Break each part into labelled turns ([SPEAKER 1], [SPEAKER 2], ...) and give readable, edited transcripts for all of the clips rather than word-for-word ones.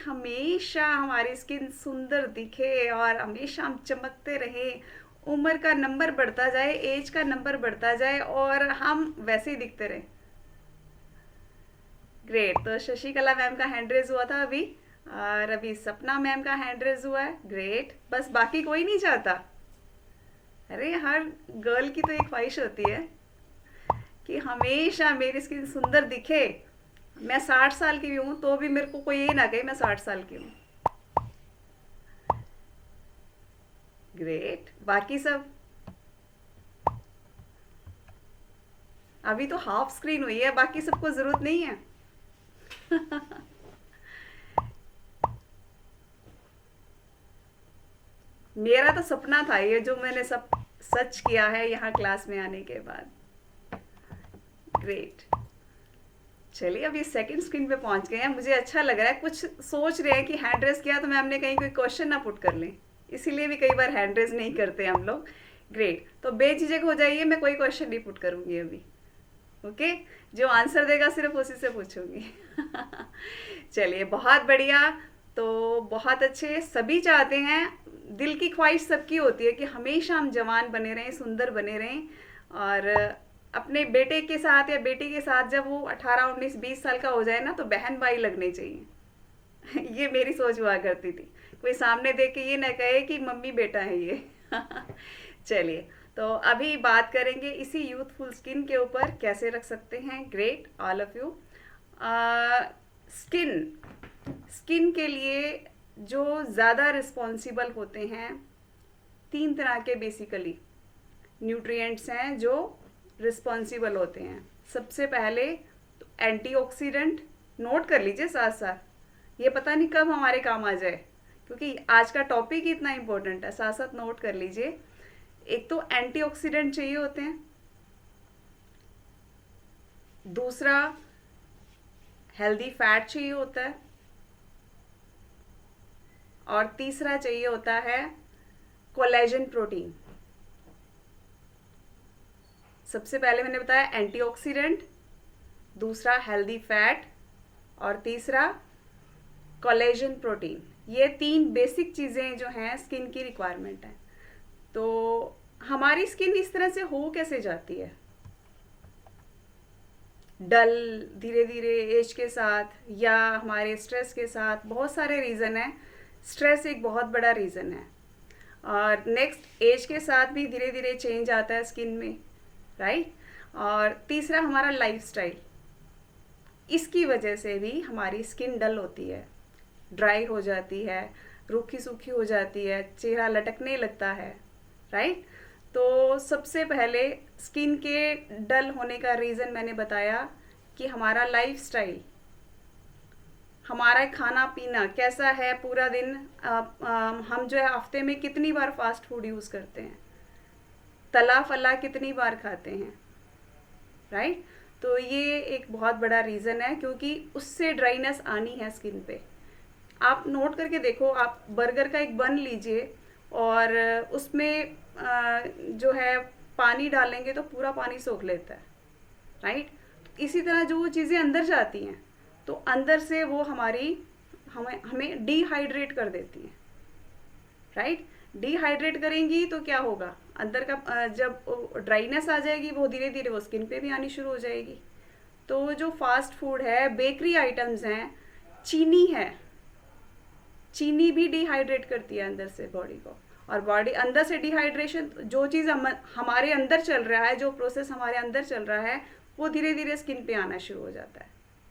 [SPEAKER 1] हमेशा हमारी स्किन सुंदर दिखे और हमेशा हम चमकते रहें, उम्र का नंबर बढ़ता जाए, एज का नंबर बढ़ता जाए और हम वैसे ही दिखते रहें। ग्रेट। तो शशिकला मैम का हैंड रेज हुआ था अभी, और अभी सपना मैम का हैंड रेज हुआ है। ग्रेट, बस बाकी कोई नहीं चाहता? अरे हर गर्ल की तो एक ख्वाहिश होती है कि हमेशा मेरी स्किन सुंदर दिखे। मैं 60 साल की भी हूँ तो भी मेरे को कोई ये ना कहे मैं 60 साल की हूँ। ग्रेट, बाकी सब? अभी तो हाफ स्क्रीन हुई है, बाकी सबको जरूरत नहीं है। मेरा तो सपना था ये, जो मैंने सब सच किया है यहाँ क्लास में आने के बाद। ग्रेट। चलिए अभी सेकंड स्क्रीन पे पहुंच गए हैं। मुझे अच्छा लग रहा है, कुछ सोच रहे हैं कि हैंड रेस किया तो मैम ने कहीं कोई क्वेश्चन ना पुट कर लें, इसीलिए भी कई बार हैंड रेस नहीं करते हम लोग। ग्रेट, तो बेझिझक हो जाइए, मैं कोई क्वेश्चन नहीं पुट करूंगी अभी। ओके, जो आंसर देगा सिर्फ उसी से पूछूंगी। चलिए बहुत बढ़िया। तो बहुत अच्छे, सभी चाहते हैं, दिल की ख्वाहिश सबकी होती है कि हमेशा हम जवान बने रहें, सुंदर बने रहें। और अपने बेटे के साथ या बेटी के साथ जब वो 18 19 20 साल का हो जाए ना, तो बहन भाई लगने चाहिए। ये मेरी सोच हुआ करती थी, कोई सामने देख के ये ना कहे कि मम्मी बेटा है ये। चलिए, तो अभी बात करेंगे इसी यूथफुल स्किन के ऊपर, कैसे रख सकते हैं। Great, all of you. Skin skin के लिए जो ज़्यादा रिस्पॉन्सिबल होते हैं, 3 तरह के बेसिकली न्यूट्रिएंट्स हैं जो रिस्पॉन्सिबल होते हैं। सबसे पहले तो एंटीऑक्सीडेंट, नोट कर लीजिए साथ साथ, ये पता नहीं कब हमारे काम आ जाए, क्योंकि आज का टॉपिक ही इतना इम्पोर्टेंट है, साथ साथ नोट कर लीजिए। एक तो एंटीऑक्सीडेंट चाहिए होते हैं, दूसरा हेल्दी फैट चाहिए होता है, और तीसरा चाहिए होता है कोलेजन प्रोटीन। सबसे पहले मैंने बताया एंटीऑक्सीडेंट, दूसरा हेल्दी फैट, और तीसरा कोलेजन प्रोटीन। ये 3 बेसिक चीज़ें जो हैं स्किन की रिक्वायरमेंट है। तो हमारी स्किन इस तरह से हो कैसे जाती है, डल, धीरे धीरे एज के साथ, या हमारे स्ट्रेस के साथ? बहुत सारे रीज़न है, स्ट्रेस एक बहुत बड़ा रीज़न है। और नेक्स्ट, एज के साथ भी धीरे धीरे चेंज आता है स्किन में, राइट। और तीसरा हमारा लाइफस्टाइल, इसकी वजह से भी हमारी स्किन डल होती है, ड्राई हो जाती है, रूखी सूखी हो जाती है, चेहरा लटकने लगता है, राइट। तो सबसे पहले स्किन के डल होने का रीज़न मैंने बताया कि हमारा लाइफस्टाइल, हमारा खाना पीना कैसा है पूरा दिन। हम जो है हफ्ते में कितनी बार फास्ट फूड यूज़ करते हैं, तला फला कितनी बार खाते हैं, राइट। तो ये एक बहुत बड़ा रीज़न है, क्योंकि उससे ड्राइनेस आनी है स्किन पे। आप नोट करके देखो, आप बर्गर का एक बन लीजिए और उसमें जो है पानी डालेंगे तो पूरा पानी सोख लेता है, राइट। इसी तरह जो वो चीज़ें अंदर जाती हैं तो अंदर से वो हमें हमें डिहाइड्रेट कर देती हैं, राइट। डिहाइड्रेट करेंगी तो क्या होगा, अंदर का जब ड्राइनेस आ जाएगी वो धीरे धीरे वो स्किन पे भी आनी शुरू हो जाएगी। तो जो फास्ट फूड है, बेकरी आइटम्स हैं, चीनी है, चीनी भी डिहाइड्रेट करती है अंदर से बॉडी को। और बॉडी अंदर से डिहाइड्रेशन, जो चीज़ हमारे अंदर चल रहा है, जो प्रोसेस हमारे अंदर चल रहा है, वो धीरे धीरे स्किन पे आना शुरू हो जाता है,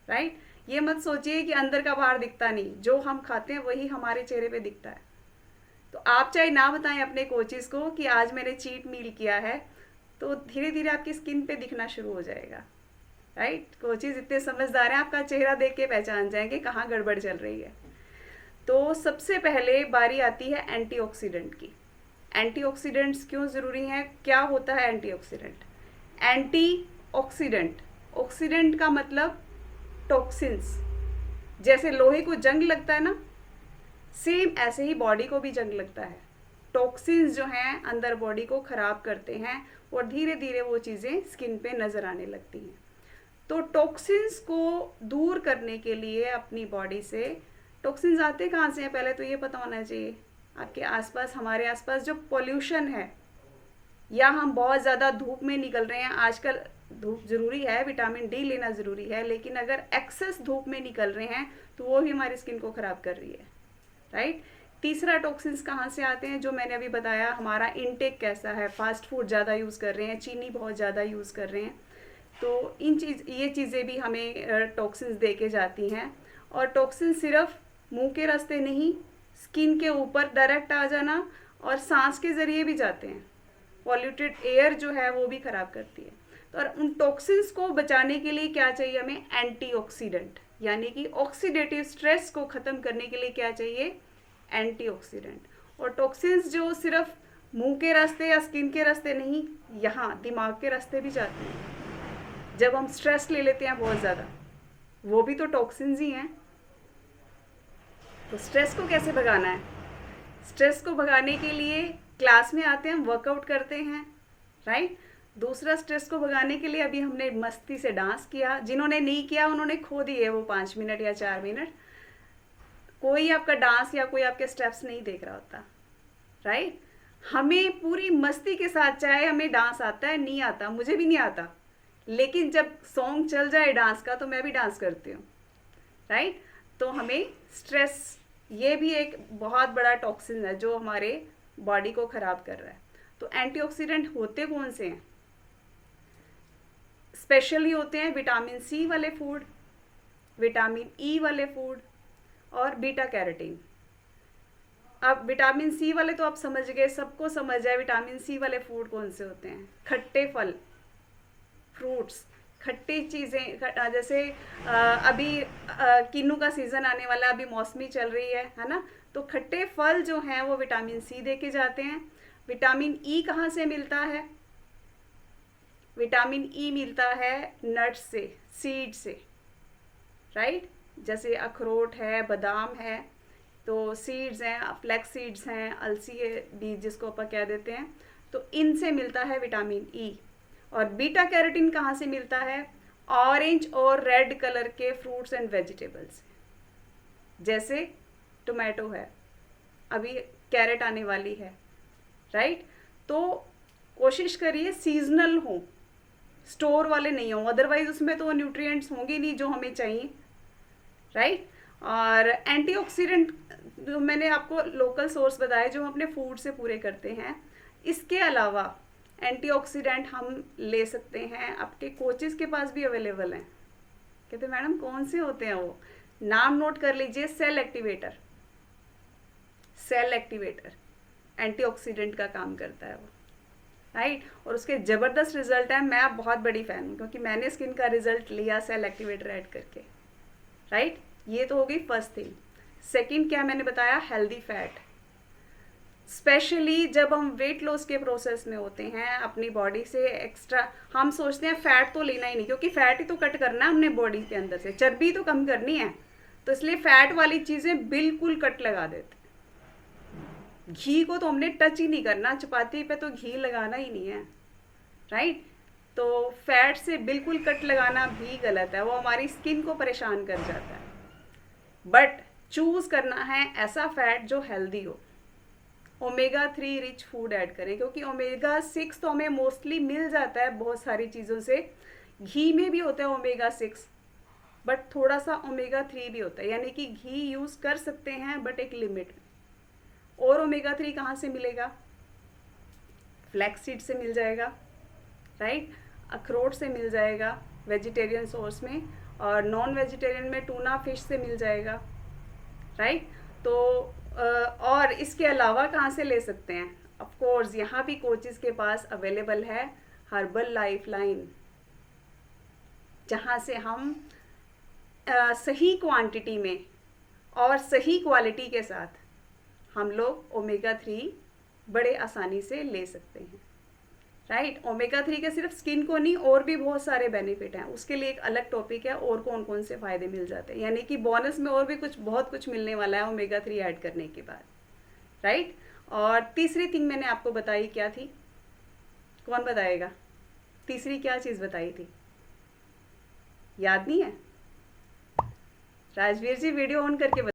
[SPEAKER 1] राइट। ये मत सोचिए कि अंदर का बाहर दिखता नहीं, जो हम खाते हैं वही हमारे चेहरे पे दिखता है। तो आप चाहे ना बताएं अपने कोचेस को कि आज मैंने चीट मील किया है, तो धीरे धीरे आपकी स्किन पे दिखना शुरू हो जाएगा, राइट। कोचेस इतने समझदार हैं, आपका चेहरा देख के पहचान जाएंगे कहाँ गड़बड़ चल रही है। तो सबसे पहले बारी आती है एंटीऑक्सीडेंट की। एंटीऑक्सीडेंट्स क्यों ज़रूरी हैं, क्या होता है एंटीऑक्सीडेंट? एंटीऑक्सीडेंट, ऑक्सीडेंट का मतलब टॉक्सिन्स। जैसे लोहे को जंग लगता है ना, सेम ऐसे ही बॉडी को भी जंग लगता है। टॉक्सिन्स जो हैं अंदर बॉडी को ख़राब करते हैं और धीरे धीरे वो चीज़ें स्किन पे नज़र आने लगती हैं। तो टॉक्सिन्स को दूर करने के लिए अपनी बॉडी से टॉक्सिन्स आते कहाँ से हैं, पहले तो ये पता होना चाहिए। आपके आसपास, हमारे आसपास जो पोल्यूशन है, या हम बहुत ज़्यादा धूप में निकल रहे हैं। आजकल धूप ज़रूरी है, विटामिन डी लेना ज़रूरी है, लेकिन अगर एक्सेस धूप में निकल रहे हैं तो वो भी हमारी स्किन को ख़राब कर रही है, राइट। तीसरा, टॉक्सिन्स कहाँ से आते हैं, जो मैंने अभी बताया, हमारा इनटेक कैसा है, फास्ट फूड ज़्यादा यूज़ कर रहे हैं, चीनी बहुत ज़्यादा यूज़ कर रहे हैं, तो ये चीज़ें भी हमें टॉक्सिन्स दे के जाती हैं। और टॉक्सिन सिर्फ मुंह के रास्ते नहीं, स्किन के ऊपर डायरेक्ट आ जाना और सांस के ज़रिए भी जाते हैं। पॉल्यूटेड एयर जो है वो भी ख़राब करती है। तो और उन टॉक्सिन्स को बचाने के लिए क्या चाहिए हमें, एंटीऑक्सीडेंट, यानी कि ऑक्सीडेटिव स्ट्रेस को ख़त्म करने के लिए क्या चाहिए, एंटीऑक्सीडेंट। और टॉक्सिन्स जो सिर्फ मुंह के रास्ते या स्किन के रास्ते नहीं, यहाँ दिमाग के रास्ते भी जाते हैं। जब हम स्ट्रेस ले लेते हैं बहुत ज़्यादा, वो भी तो टॉक्सिन्स ही हैं। तो स्ट्रेस को कैसे भगाना है, स्ट्रेस को भगाने के लिए क्लास में आते हैं, वर्कआउट करते हैं, राइट। दूसरा, स्ट्रेस को भगाने के लिए अभी हमने मस्ती से डांस किया, जिन्होंने नहीं किया उन्होंने खो दिए वो 5 मिनट या 4 मिनट। कोई आपका डांस या कोई आपके स्टेप्स नहीं देख रहा होता, राइट। हमें पूरी मस्ती के साथ, चाहे हमें डांस आता है नहीं आता, मुझे भी नहीं आता, लेकिन जब सॉन्ग चल जाए डांस का तो मैं भी डांस करती हूँ, राइट। तो हमें स्ट्रेस, ये भी एक बहुत बड़ा टॉक्सिन है जो हमारे बॉडी को ख़राब कर रहा है। तो एंटीऑक्सीडेंट होते कौन से हैं, स्पेशली होते हैं विटामिन सी वाले फूड, विटामिन ई वाले फूड और बीटा कैरोटीन। अब विटामिन सी वाले तो आप समझ गए, सबको समझ जाए विटामिन सी वाले फूड कौन से होते हैं, खट्टे फल, फ्रूट्स, खट्टी चीज़ें, जैसे अभी किन्नू का सीज़न आने वाला, अभी मौसमी चल रही है ना, तो खट्टे फल जो हैं वो विटामिन सी दे के जाते हैं। विटामिन ई कहाँ से मिलता है, विटामिन ई मिलता है नट्स से, सीड से, राइट। जैसे अखरोट है, बादाम है, तो सीड्स हैं, फ्लैक्स सीड्स हैं, अलसी बीज जिसको अपन कह देते हैं, तो इनसे मिलता है विटामिन ई। और बीटा कैरोटीन कहाँ से मिलता है, ऑरेंज और रेड कलर के फ्रूट्स एंड वेजिटेबल्स, जैसे टोमेटो है, अभी कैरेट आने वाली है, राइट। तो कोशिश करिए सीजनल हो, स्टोर वाले नहीं हो, अदरवाइज उसमें तो न्यूट्रिएंट्स होंगे नहीं जो हमें चाहिए, राइट। और एंटीऑक्सीडेंट जो मैंने आपको लोकल सोर्स बताए जो हम अपने फूड से पूरे करते हैं। इसके अलावा एंटीऑक्सीडेंट हम ले सकते हैं, आपके कोचेस के पास भी अवेलेबल हैं। कहते मैडम कौन से होते हैं वो, नाम नोट कर लीजिए, cell activator, cell activator antioxidant का काम करता है वो, राइट। और उसके ज़बरदस्त रिजल्ट है, मैं बहुत बड़ी फ़ैन हूँ क्योंकि मैंने स्किन का रिजल्ट लिया सेल एक्टिवेटर ऐड करके, राइट। ये तो हो गई फर्स्ट थिंग। सेकंड क्या मैंने बताया, हेल्दी फैट, स्पेशली जब हम वेट लॉस के प्रोसेस में होते हैं, अपनी बॉडी से एक्स्ट्रा हम सोचते हैं फैट तो लेना ही नहीं, क्योंकि फैट ही तो कट करना है हमने बॉडी के अंदर से, चर्बी तो कम करनी है, तो इसलिए फैट वाली चीज़ें बिल्कुल कट लगा देते। घी को तो हमने टच ही नहीं करना, चपाती पे तो घी लगाना ही नहीं है, राइट। तो फैट से बिल्कुल कट लगाना भी गलत है, वो हमारी स्किन को परेशान कर जाता है। बट चूज़ करना है ऐसा फैट जो हेल्दी हो। ओमेगा 3 रिच फूड ऐड करें, क्योंकि ओमेगा 6 तो हमें मोस्टली मिल जाता है बहुत सारी चीज़ों से, घी में भी होता है ओमेगा 6, बट थोड़ा सा ओमेगा 3 भी होता है, यानी कि घी यूज़ कर सकते हैं बट एक लिमिट में। और ओमेगा 3 कहाँ से मिलेगा, फ्लैक्स सीड से मिल जाएगा, राइट, अखरोट से मिल जाएगा वेजिटेरियन सोर्स में, और नॉन वेजिटेरियन में टूना फिश से मिल जाएगा, राइट। तो और इसके अलावा कहाँ से ले सकते हैं, ऑफ कोर्स यहाँ भी कोचेस के पास अवेलेबल है हर्बल लाइफ लाइन, जहाँ से हम सही क्वांटिटी में और सही क्वालिटी के साथ हम लोग ओमेगा 3 बड़े आसानी से ले सकते हैं, राइट। ओमेगा 3 के सिर्फ स्किन को नहीं, और भी बहुत सारे बेनिफिट हैं, उसके लिए एक अलग टॉपिक है, और कौन कौन से फ़ायदे मिल जाते हैं, यानी कि बोनस में और भी बहुत कुछ मिलने वाला है ओमेगा 3 ऐड करने के बाद, राइट। और तीसरी थिंग मैंने आपको बताई क्या थी, कौन बताएगा, तीसरी क्या चीज़ बताई थी, याद नहीं है, राजवीर जी वीडियो ऑन करके